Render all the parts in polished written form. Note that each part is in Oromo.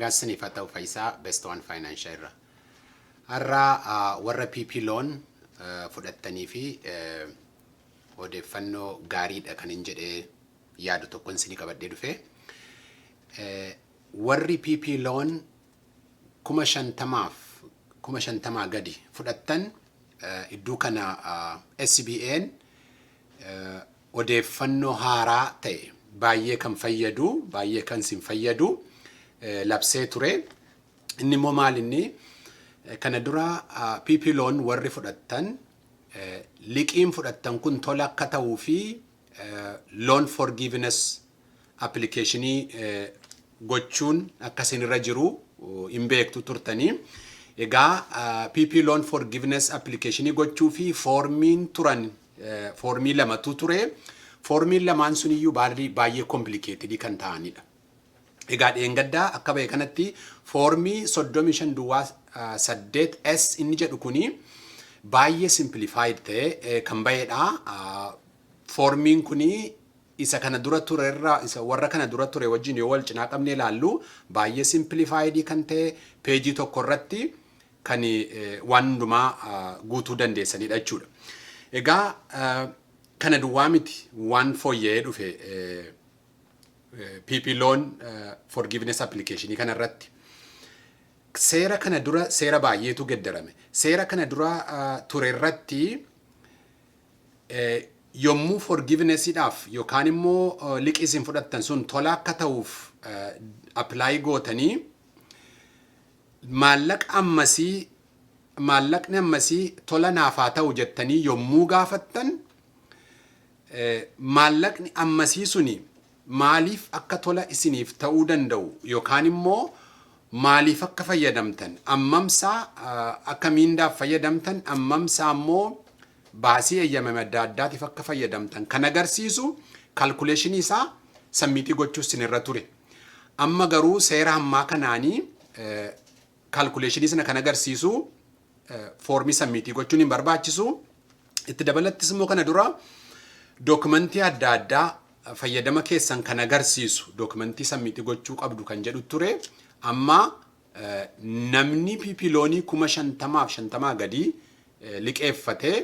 Nagaasanii fata'u faayisaa best one financial irra. Har'a warra PP Loan fudhattanii fi odeeffannoo gaariidha kan hin jedhee yaadu tokkoon isinii qabadhee dhufe. Warri PP Loan 50,000 gadi fudhattan iddoo kana SBN odeeffannoo haaraa ta'e baay'ee kan fayyadu, baay'ee kan sin fayyadu labsee ture. Inni immoo maal inni kana dura PP Loan warri fudhattan liqiin fudhattan kun tola akka ta'uu fi loan forgiveness applicationii gochuun akka isinirra jiru hin beektu turtanii. Egaa PP Loan forgiveness applicationii gochuu fi foormiin turan foormii lamatu ture. Foormiin lamaan sun iyyuu baay'ee complicated kan ta'anidha. Egaa dheengaddaa akka ba'e kanatti foormii 35/8S inni jedhu kuni baay'ee simplified ta'e kan ba'edha. Foormiin kuni isa kana dura ture irraa isa warra kana dura ture wajjin yoo wal cinaa qabnee ilaallu baay'ee simplified kan ta'e peejii tokko irratti kan waan hundumaa guutuu dandeessanidha jechuudha. Egaa kana duwwaa miti waan fooyya'ee dhufe PP Loan forgiveness applicationii kana irratti seera kana dura seera baay'eetu geddarame. Seera kana dura ture irratti yommuu forgivenessiidhaaf yookaan immoo liqii isin fudhattan sun tola akka ta'uuf apply gootanii maallaqni ammasii tola naaf haa ta'u jettanii yommuu gaafattan maallaqni ammasii suni maaliif akka tola isiniif ta'uu danda'u yookaan immoo maaliif akka fayyadamtan ammamsaa akka miindaaf fayyadamtan ammamsaa immoo baasii eeyyamame adda addaatiif akka fayyadamtan kan agarsiisu kalkuleeshinii isaa sammiitii gochuus isinirra ture. Amma garuu seera ammaa kanaanii kalkuleeshinii sana kan agarsiisu foormii sammiitii gochuun hin barbaachisu. Itti dabalattis immoo kana dura dookumentii adda addaa fayyadama keessan kan agarsiisu dookumentii sammiitii gochuu qabdu kan jedhu ture. Amma namni PP Loonii 50,000 gadi liqeeffatee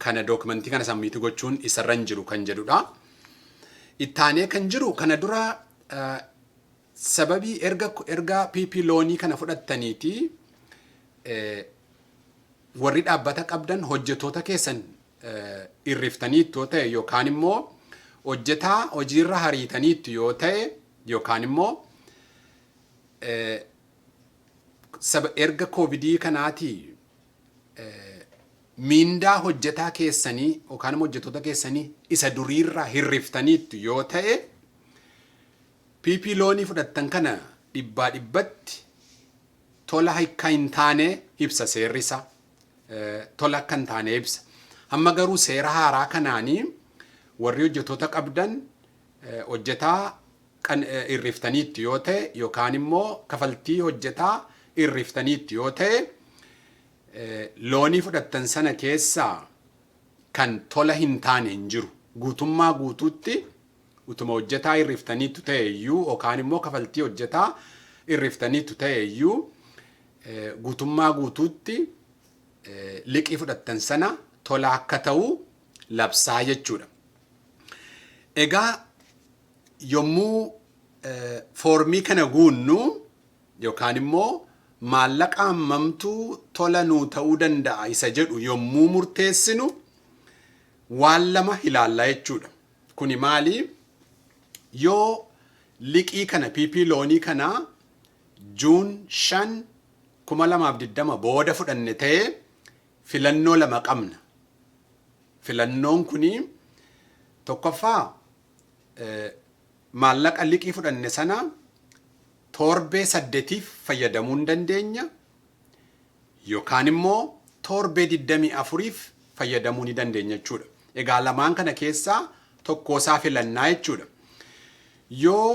kana dookumentii kana sammiitii gochuun isarra hin jiru kan jedhudha. Ittaanee kan jiru kana dura sababii erga PP Loonii kana fudhattaniiti warri dhaabbata qabdan hojjetoota keessan irriftaniitti yoo ta'e yookaan immoo hojjetaa hojiirra hariitaniitti yoo ta'e yookaan immoo erga koovidii kanaati miindaa hojjetaa keessanii yookaan immoo hojjetoota keessanii isa duriirra hirriftaniitti yoo ta'e PP Loonii fudhattan kana dhibbaa dhibbatti tola akka hin taane ibsa seerrisa. Tola akka hin taane ibsa. Amma garuu seera haaraa kanaanii warri hojjetoota qabdan hojjetaa kan irriftaniitti yoo ta'e yookaan immoo kafaltii hojjetaa irriftaniitti yoo ta'e loonii fudhattan sana keessaa kan tola hin taane hin jiru. Guutummaa guutuutti utuma hojjetaa irriftaniitti ta'e iyyuu yookaan immoo kafaltii hojjetaa irriftaniitti ta'e iyyuu guutummaa guutuutti liqii fudhattan sana tola akka ta'u labsaa jechuudha. Egaa yommuu foormii kana guunnu yookaan immoo maallaqa hammamtuu tola nuu ta'uu danda'a isa jedhu yommuu murteessinu waan lama ilaallaa jechuudha. Kuni maali? Yoo liqii kana PP Loonii kana Juun 5 2020 booda fudhanne ta'e filannoo lama qabna. Filannoon kuni tokkoffaa maallaqa liqii fudhanne sana torbee 8 fayyadamuu hin dandeenya yookaan immoo torbee 24 fayyadamuu ni dandeenya jechuudha. Egaa lamaan kana keessaa tokkoosaa filannaa jechuudha. Yoo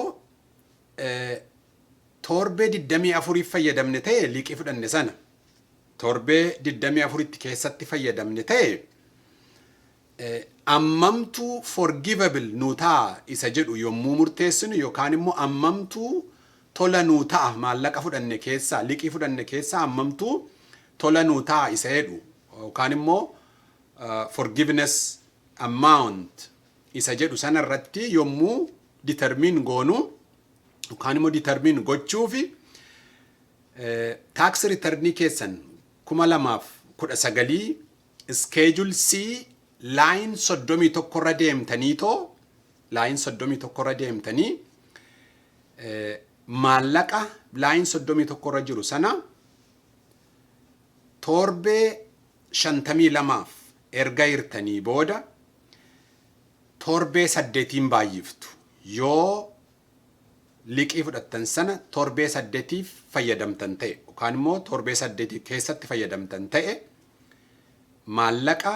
torbee 24 fayyadamne ta'e liqii fudhanne sana torbee 24 keessatti fayyadamne ta'e ammamtuu forgivable nu ta'a isa jedhu yommuu murteessinu yookaan immoo ammamtuu tola nuu ta'a maallaqa fudhanne keessaa liqii fudhanne keessaa hammamtuu tola nuu ta'a isa jedhu yookaan immoo forgiveness amount isa jedhu sana irratti yommuu determine goonu yookaan immoo determine gochuufi tax return keessan 2019 schedule C line 31 irra deemtanii line 31 irra deemtanii maallaqa line 31 irra jiru sana torbee 52 erga hirtanii booda torbee 8 baay'iftu yoo liqii fudhattan sana torbee 8 fayyadamtan ta'e yookaan immoo torbee 8 keessatti fayyadamtan ta'e maallaqa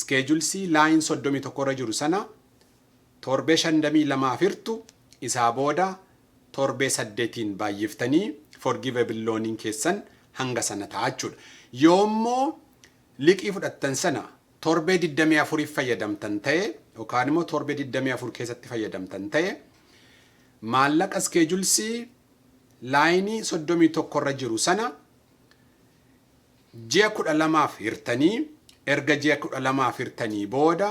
schedule C line 31 irra jiru sana torbee 52 hirtu isaa booda torbee 8 baay'iftanii forgivable loaniin keessan hanga sana ta'a jechuudha. Yoommoo liqii fudhattan sana torbee 24 fayyadamtan ta'e yookaan immoo torbee 24 keessatti fayyadamtan ta'e maallaqa schedule C line 31 irra jiru sana ji'a 12 hirtanii erga ji'a 12 hirtanii booda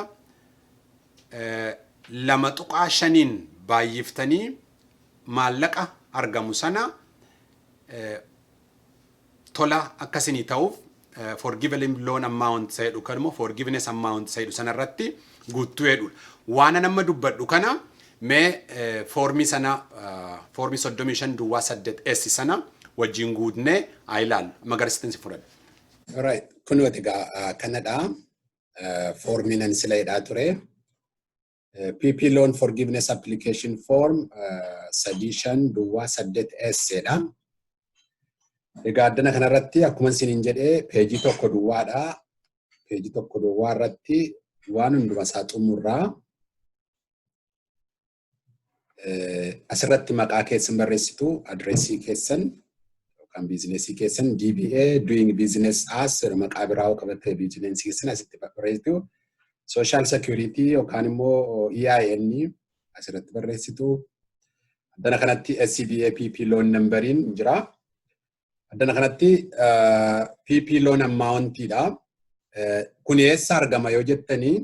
2.5 baay'iftanii maallaqa argamu sana tola akkasinii ta'uuf forgivable loan amount sayedhu kan immoo forgiveness amount sayedhu sanarratti guuttuu jedhudha. Waan nama dubbadhu kana mee foormii sana foormii 35 duwwaa 8S sana wajjin guutnee haa ilaallu. Magarsiitiin si fudhadha. Alright, kun wati kanadha. Foormii nan sila jedhaa ture. PP Loan Forgiveness Application Form 35 duwwaa 8S jedha. Egaa addana kanarratti akkuma isiniin jedhee peejii tokko duwwaadha. Peejii tokko duwwaa irratti waan hunduma isaa xumurraa asirratti maqaa keessan barreessitu, adreesii keessan yookaan biizinesii keessan DBA doing business as maqaa biraa qabattee biizinesii keessan asitti barreessitu. Social security yookaan immoo EIN asirratti barreessitu. Addana kanatti SCBA PP loan numberiin jira. Addana kanatti PP loan amount dha. Kun eessa argama yoo jettanii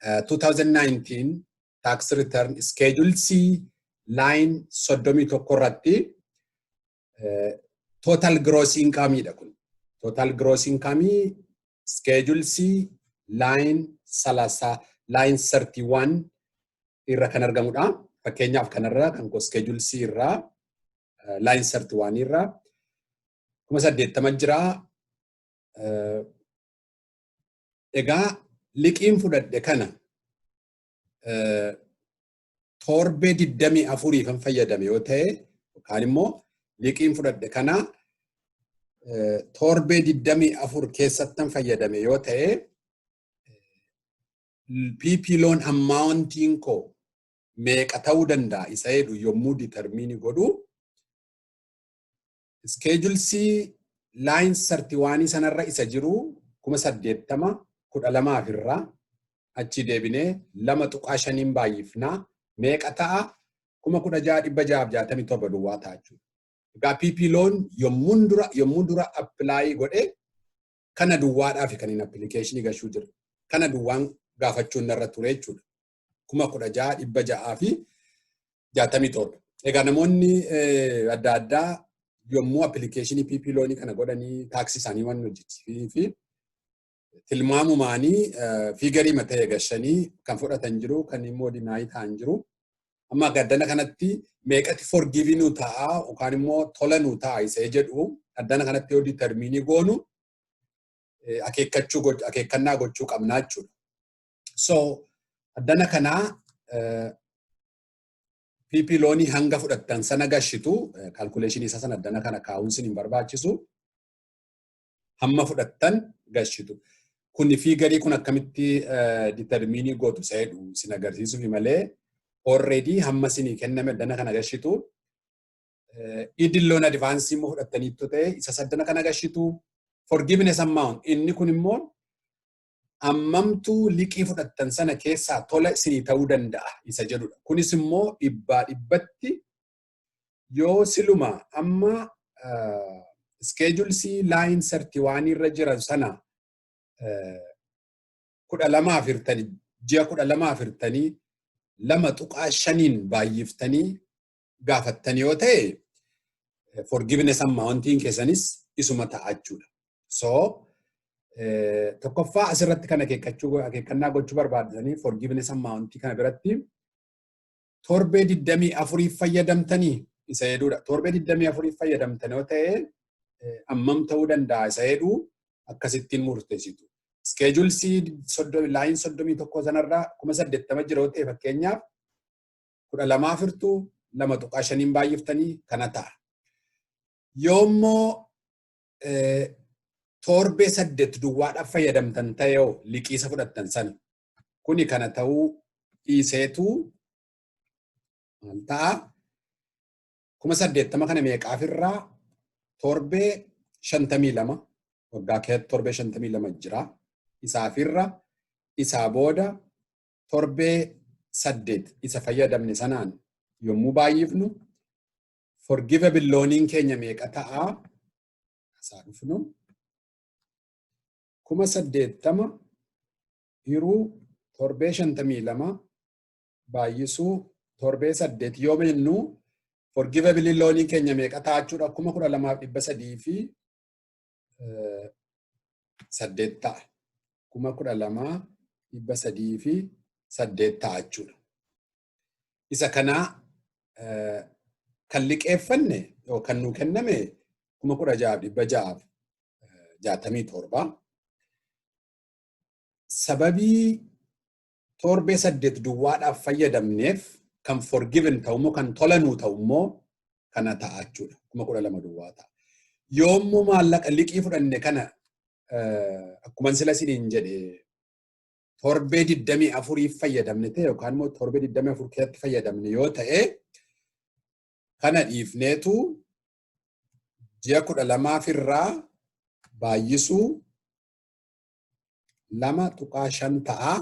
2019 tax return schedule C line 31 irratti total gross income dha kun. Total gross income schedule C line 31 irra kan argamudha. Fakkeenyaaf kanarra kan schedule C irra line 31 irra 80 jira. Egaa liqiin fudhadhe kana torbee 24 kan fayyadame yoo ta'e yookaan immoo liqiin fudhadhe kana torbee 24 keessatti fayyadame yoo ta'e PP loan amountiin koo meeqa ta'uu danda'a isa jedhu yommuu determine godhu schedule C line 31 sanarra isa jiru 80 12 irraa achi deebinee 2.5 baay'ifnaa meeqa ta'a 16,667 duwwaa ta'a jechuudha. Egaa PP loan yommuu dura apply godhe kana duwwaadhaaf kan hin application gashuu jira. Kana duwwaan gaafachuun irra ture jechuudha. 16,667. Egaa namoonni adda addaa yommuu application PP loan kana godhanii taaksii isaanii waan hojjechiisanii fi tilmaamumaanii fiigarii mataa eeggashanii kan fudhatan jiru kan immoo dinaayii ta'an jiru. Amma addana kanatti meeqatti forgivinuu ta'a yookaan immoo tolanuu ta'a isa jedhu addana kanatti yoo determine goonu akeekkannaa gochuu qabnaa jechuudha. So addana kanaa PP loonii hanga fudhattan sana gashitu calculation isa sana addana kana kaa'uun sin hin barbaachisu. Hamma fudhattan gashitu. Kun fiigarii kun akkamitti determine gootu isa jedhu sin agarsiisuuf malee already hamma sinii kenname addana kana gashitu. Idil loan advance immoo fudhattaniittu ta'e isa addana kana gashitu. Forgiveness amount inni kun immoo ammamtuu liqii fudhattan sana keessaa tola sinii ta'uu danda'a isa jedhudha. Kunis immoo dhibbaa dhibbatti Yoo siluma amma schedule C line 31 irra jiran sana 12 ji'a 12 2.5 baay'iftanii gaafattanii yoo ta'e forgiveness amountiin keessanis isuma ta'achuudha. So tokkoffaa asirratti kan akeekkannaa gochuu barbaadanii forgiveness amountii kana biratti torbee 24 fayyadamtanii isa hedduudha. Torbee 24 fayyadamtanii yoo ta'e ammam ta'uu danda'a isa hedduu akkasittiin murteessitu. Schedule C line 31 sanarraa 80 jira yoo ta'e fakkeenyaaf 12 firtuu 2.5 baay'iftanii kana ta'a. Yoommoo torbee 8 duwwaadhaaf fayyadamtan ta'ee liqiisa fudhattan sana kuni kana ta'uu dhiiseetu maal ta'a? 80 kana meeqaafirraa torbee 52 waggaa keessatti torbee 52 jira. Isaafirra isaa booda torbee 8 isa fayyadamne sanaan yommuu baay'ifnu forgivable loaniin keenya meeqa ta'a? Asaa dhufnu 80 hiruu torbee 52 baay'isuu torbee 8 yoo mennu forgivable loaniin keenya meeqa ta'a jechuudha? 12,300 fi 8 ta'a. 12,300 fi 8 ta'a jechuudha. Isa kana kan liqeeffanne yookaan nu kenname 16,667. Sababii torbee 8 duwwaadhaaf fayyadamneef kan forgiven ta'ummoo kan tolanuu ta'ummoo kana ta'a jechuudha. 12,000 duwwaa ta'a. Yoommoo maallaqa liqii fudhanne kana akkuma sila siniin jedhe torbee 24 fayyadamne ta'e yookaan immoo torbee 24 keessatti fayyadamne yoo ta'e kana dhiifneetu ji'a 12 irraa baay'isuu 2.5 ta'a.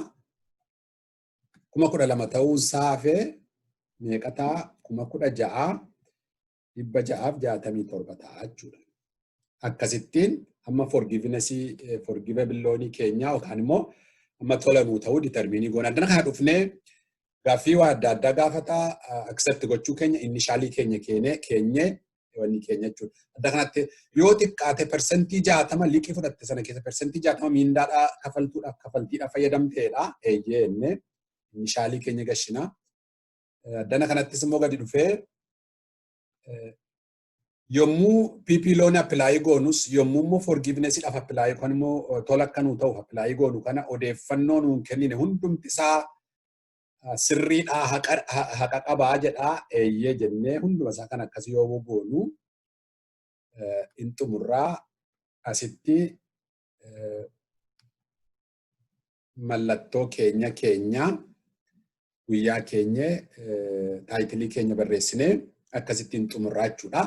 12,000 ta'uu isaafee meeqa ta'a? 16,667 ta'a jechuudha. Akkasittiin amma forgivable loanii keenya yookaan immoo amma tolanuu ta'uu determinii goona. Addana kana dhufnee gaaffii waa adda addaa gaafataa accept gochuu keenya initially keenya wanni keenya jechuudha. Adda kanatti yoo xiqqaate persentii 60 liqii fudhatte sana keessa persentii 60 miindaadhaa kafaltiidhaaf fayyadamteedha. Eeyyee innee initially keenya gashinaa. Addana kanattis immoo gadi dhufee yommuu PP loan apply goonus yommuu immoo forgiveness dhaaf apply yookaan immoo tola akkanuu ta'u apply goonu kana odeeffannoo nuun kennine hundumti isaa sirriidhaa haqa qabaa jedhaa eeyyee jennee hunduma isaa kan akkasii yoo goonu in xumurraa asitti mallattoo keenya guyyaa keenya taayitilii keenya barreessinee akkasittiin xumurraa jechuudha.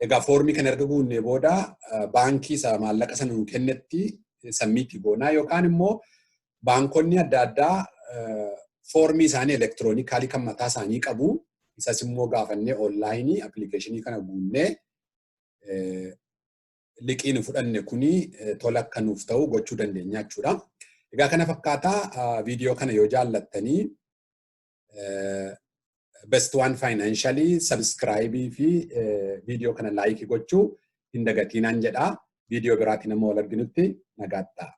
Egaa foormii kan erga guunnee booda baankii isa maallaqa sana nu kennetti sabmiitii goonaa yookaan immoo baankonni adda addaa foormii isaanii elektiroonikaali kan mataa isaanii qabu. Isas immoo gaafannee onlaayinii appilikeeshinii kana guunnee liqiin fudhanne kuni tola akka nuuf ta'u gochuu dandeenya jechuudha. Egaa kana fakkaataa viidiyoo kana yoo jaallattanii best one financially subscribe fi video kana like gochuu hin dagatinaan jedha. Video biraatiin amma wal arginutti nagaattaa.